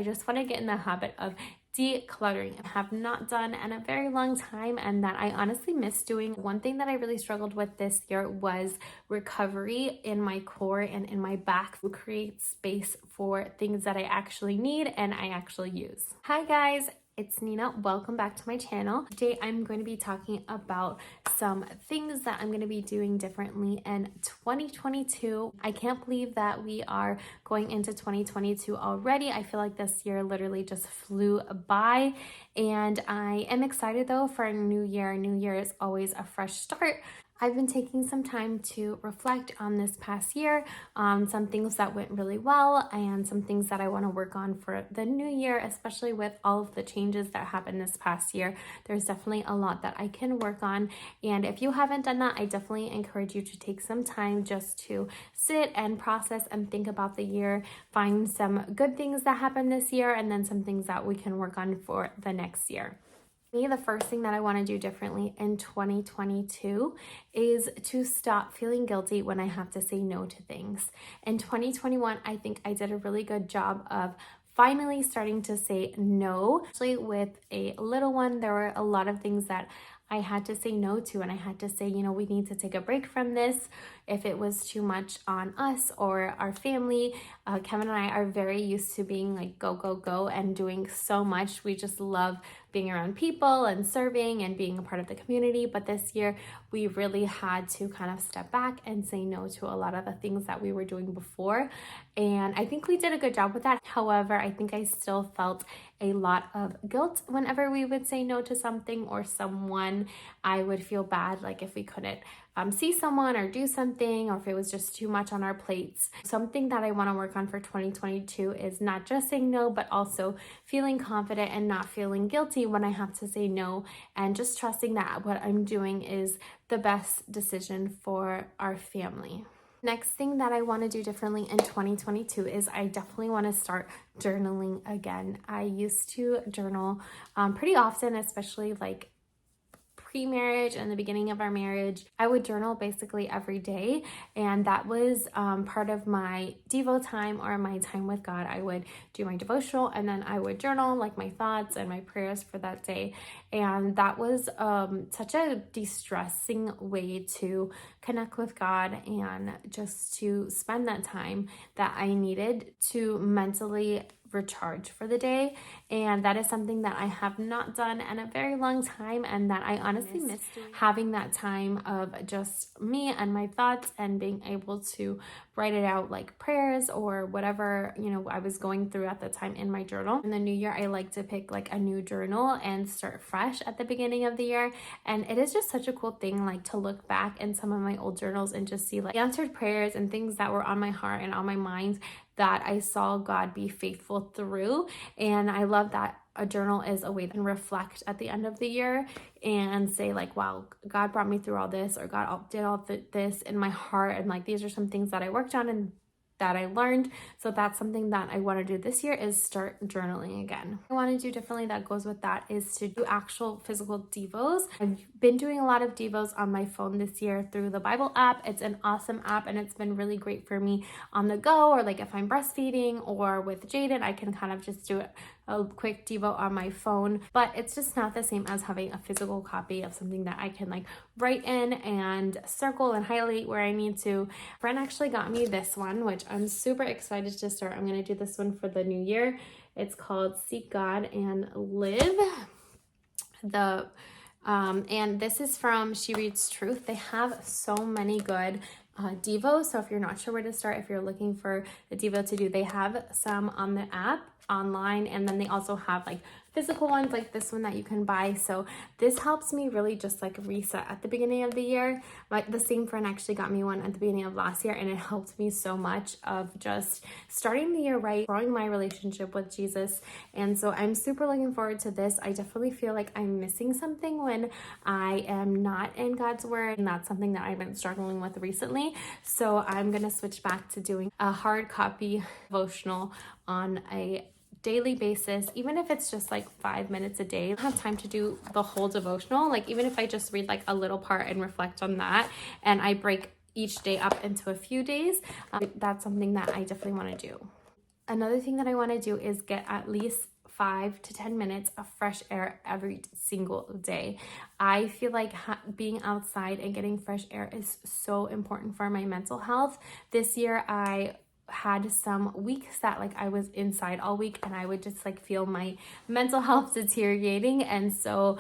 just want to get in the habit of decluttering. I have not done in a very long time, and that I honestly miss doing. One thing that I really struggled with this year was recovery in my core and in my back to create space for things that I actually need and I actually use. Hi guys, it's Nina. Welcome back to my channel. Today I'm going to be talking about some things that I'm going to be doing differently in 2022. I can't believe that we are going into 2022 already. I feel like this year literally just flew by, and I am excited though for a new year. A new year is always a fresh start. I've been taking some time to reflect on this past year, some things that went really well and some things that I want to work on for the new year, especially with all of the changes that happened this past year. There's definitely a lot that I can work on. And if you haven't done that, I definitely encourage you to take some time just to sit and process and think about the year, find some good things that happened this year, and then some things that we can work on for the next year. The first thing that I want to do differently in 2022 is to stop feeling guilty when I have to say no to things. In 2021, I think I did a really good job of finally starting to say no. Actually, with a little one, there were a lot of things that I had to say no to, and I had to say, we need to take a break from this if it was too much on us or our family. Kevin and I are very used to being like go, go, go and doing so much. We just love being around people and serving and being a part of the community. But this year we really had to kind of step back and say no to a lot of the things that we were doing before. And I think we did a good job with that. However, I think I still felt a lot of guilt whenever we would say no to something or someone. I would feel bad, like if we couldn't see someone or do something, or if it was just too much on our plates. Something that I want to work on for 2022 is not just saying no, but also feeling confident and not feeling guilty when I have to say no, and just trusting that what I'm doing is the best decision for our family. Next thing that I want to do differently in 2022 is I definitely want to start journaling again. I used to journal pretty often, especially like pre-marriage and the beginning of our marriage. I would journal basically every day, and that was part of my devo time or my time with God. I would do my devotional and then I would journal like my thoughts and my prayers for that day, and that was such a de-stressing way to connect with God and just to spend that time that I needed to mentally recharge for the day. And that is something that I have not done in a very long time, and that I honestly miss having that time of just me and my thoughts and being able to write it out like prayers or whatever I was going through at the time in my journal. In the new year, I like to pick like a new journal and start fresh at the beginning of the year, and it is just such a cool thing like to look back in some of my old journals and just see like answered prayers and things that were on my heart and on my mind that I saw God be faithful through. And I love that a journal is a way to reflect at the end of the year and say like, wow, God brought me through all this, or God did all this in my heart, and like these are some things that I worked on and that I learned. So that's something that I want to do this year, is start journaling again. I want to do differently that goes with that is to do actual physical devos. I've been doing a lot of devos on my phone this year through the Bible app. It's an awesome app, and it's been really great for me on the go, or like if I'm breastfeeding or with Jaden, I can kind of just do a quick devo on my phone. But it's just not the same as having a physical copy of something that I can like write in and circle and highlight where I need to. A friend actually got me this one, which I'm super excited to start. I'm going to do this one for the new year. It's called Seek God and Live. And this is from She Reads Truth. They have so many good devos. So if you're not sure where to start, if you're looking for the devo to do, they have some on the app online, and then they also have like physical ones like this one that you can buy. So this helps me really just like reset at the beginning of the year. Like the same friend actually got me one at the beginning of last year, and it helped me so much of just starting the year right, growing my relationship with Jesus. And so I'm super looking forward to this. I definitely feel like I'm missing something when I am not in God's word, and that's something that I've been struggling with recently. So I'm gonna switch back to doing a hard copy devotional on a daily basis, even if it's just like 5 minutes a day. I don't have time to do the whole devotional. Like even if I just read like a little part and reflect on that, and I break each day up into a few days, that's something that I definitely want to do. Another thing that I want to do is get at least 5 to 10 minutes of fresh air every single day. I feel like being outside and getting fresh air is so important for my mental health. This year, I had some weeks that like I was inside all week and I would just like feel my mental health deteriorating, and so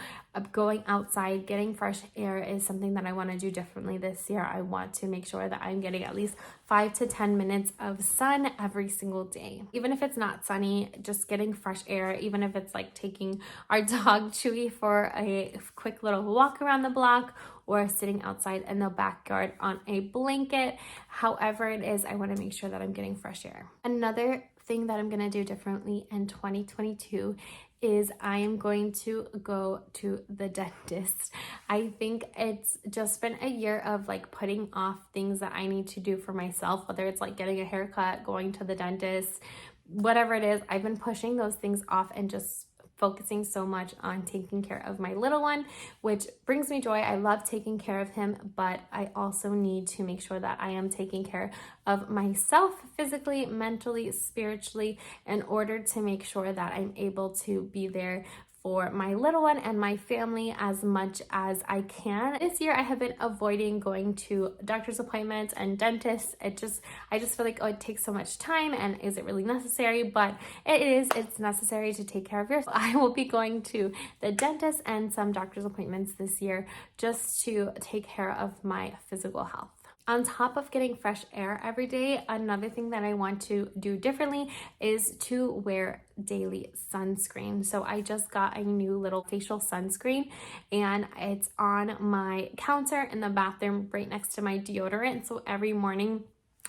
going outside, getting fresh air is something that I want to do differently this year. I want to make sure that I'm getting at least 5 to 10 minutes of sun every single day. Even if it's not sunny, just getting fresh air, even if it's like taking our dog Chewy for a quick little walk around the block or sitting outside in the backyard on a blanket. However it is, I want to make sure that I'm getting fresh air. Another thing that I'm going to do differently in 2022 is I am going to go to the dentist. I think it's just been a year of like putting off things that I need to do for myself, whether it's like getting a haircut, going to the dentist, whatever it is. I've been pushing those things off and just focusing so much on taking care of my little one, which brings me joy. I love taking care of him, but I also need to make sure that I am taking care of myself physically, mentally, spiritually, in order to make sure that I'm able to be there for my little one and my family as much as I can. This year I have been avoiding going to doctor's appointments and dentists. I just feel like, oh, it takes so much time, and is it really necessary? But it's necessary to take care of yourself. I will be going to the dentist and some doctor's appointments this year just to take care of my physical health. On top of getting fresh air every day, another thing that I want to do differently is to wear daily sunscreen. So I just got a new little facial sunscreen, and it's on my counter in the bathroom right next to my deodorant. So every morning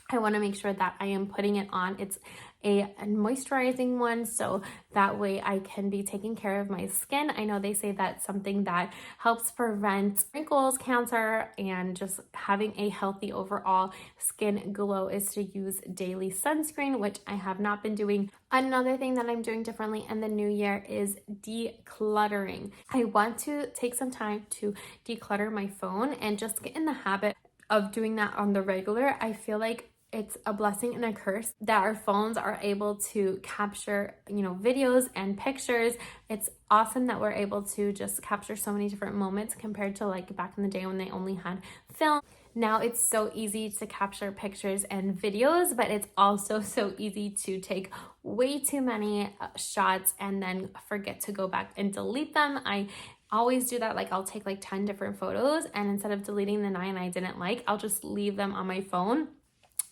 I want to make sure that I am putting it on. It's a moisturizing one, so that way I can be taking care of my skin. I know they say that something that helps prevent wrinkles, cancer, and just having a healthy overall skin glow is to use daily sunscreen, which I have not been doing. Another thing that I'm doing differently in the new year is decluttering. I want to take some time to declutter my phone and just get in the habit of doing that on the regular. I feel like it's a blessing and a curse that our phones are able to capture, videos and pictures. It's awesome that we're able to just capture so many different moments compared to like back in the day when they only had film. Now it's so easy to capture pictures and videos, but it's also so easy to take way too many shots and then forget to go back and delete them. I always do that. Like I'll take like 10 different photos, and instead of deleting the 9 I didn't like, I'll just leave them on my phone,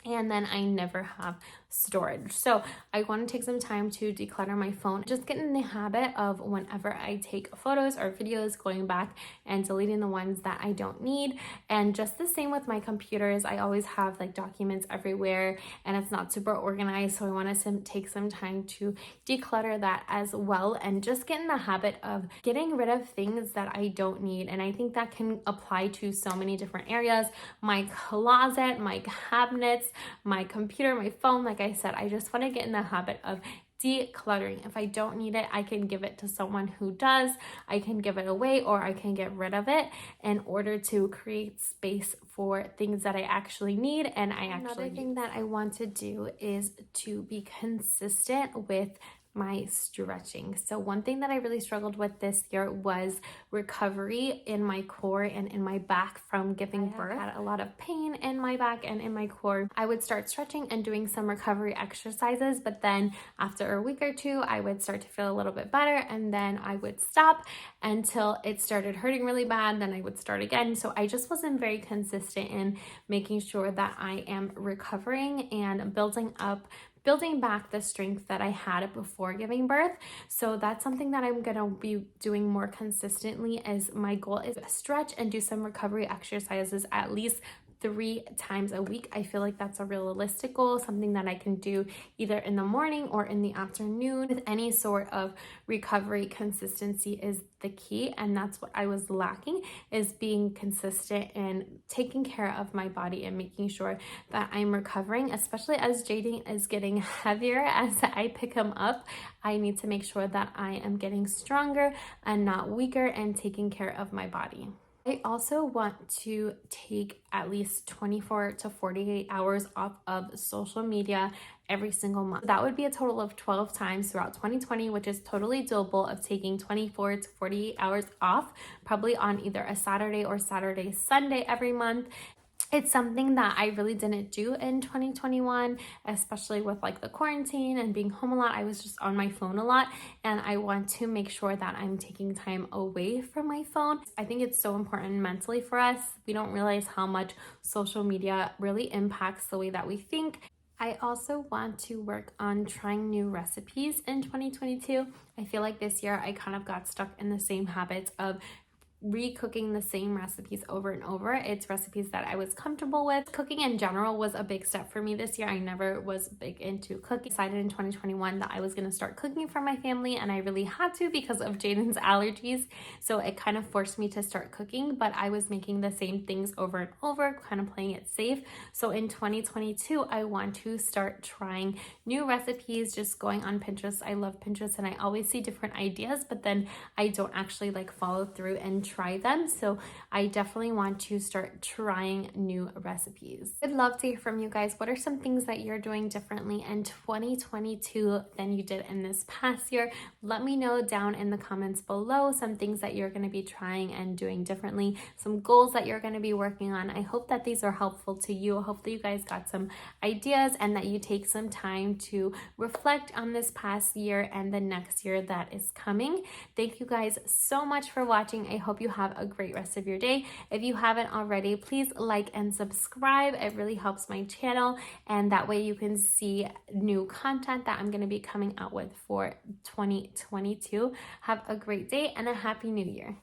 and then I never have storage. So I want to take some time to declutter my phone, just get in the habit of whenever I take photos or videos, going back and deleting the ones that I don't need. And just the same with my computers. I always have like documents everywhere and it's not super organized, so I want to take some time to declutter that as well, and just get in the habit of getting rid of things that I don't need. And I think that can apply to so many different areas: my closet, my cabinets, my computer, my phone. Like I said, I just want to get in the habit of decluttering. If I don't need it, I can give it to someone who does. I can give it away, or I can get rid of it in order to create space for things that I actually need and I actually Another thing that I want to do is to be consistent with my stretching. So one thing that I really struggled with this year was recovery in my core and in my back from giving birth. I had a lot of pain in my back and in my core. I would start stretching and doing some recovery exercises, but then after a week or two, I would start to feel a little bit better, and then I would stop until it started hurting really bad. Then I would start again. So I just wasn't very consistent in making sure that I am recovering and building back the strength that I had before giving birth. So that's something that I'm gonna be doing more consistently, as my goal is to stretch and do some recovery exercises at least 3 times a week. I feel like that's a realistic goal, something that I can do either in the morning or in the afternoon. With any sort of recovery, consistency is the key, and that's what I was lacking, is being consistent and taking care of my body and making sure that I'm recovering, especially as Jaden is getting heavier as I pick him up. I need to make sure that I am getting stronger and not weaker and taking care of my body. I also want to take at least 24 to 48 hours off of social media every single month. That would be a total of 12 times throughout 2020, which is totally doable, of taking 24 to 48 hours off, probably on either a Saturday or Sunday every month. It's something that I really didn't do in 2021, especially with like the quarantine and being home a lot. I was just on my phone a lot, and I want to make sure that I'm taking time away from my phone. I think it's so important mentally for us. We don't realize how much social media really impacts the way that we think. I also want to work on trying new recipes in 2022. I feel like this year I kind of got stuck in the same habits of re-cooking the same recipes over and over. It's recipes that I was comfortable with. Cooking in general was a big step for me this year. I never was big into cooking. I decided in 2021 that I was going to start cooking for my family, and I really had to because of Jaden's allergies. So it kind of forced me to start cooking, but I was making the same things over and over, kind of playing it safe. So in 2022, I want to start trying new recipes, just going on Pinterest. I love Pinterest and I always see different ideas, but then I don't actually like follow through and try them. So I definitely want to start trying new recipes. I'd love to hear from you guys. What are some things that you're doing differently in 2022 than you did in this past year? Let me know down in the comments below some things that you're going to be trying and doing differently, some goals that you're going to be working on. I hope that these are helpful to you. Hopefully you guys got some ideas and that you take some time to reflect on this past year and the next year that is coming. Thank you guys so much for watching. I hope you have a great rest of your day. If you haven't already, please like and subscribe. It really helps my channel, and that way you can see new content that I'm going to be coming out with for 2022. Have a great day and a happy new year.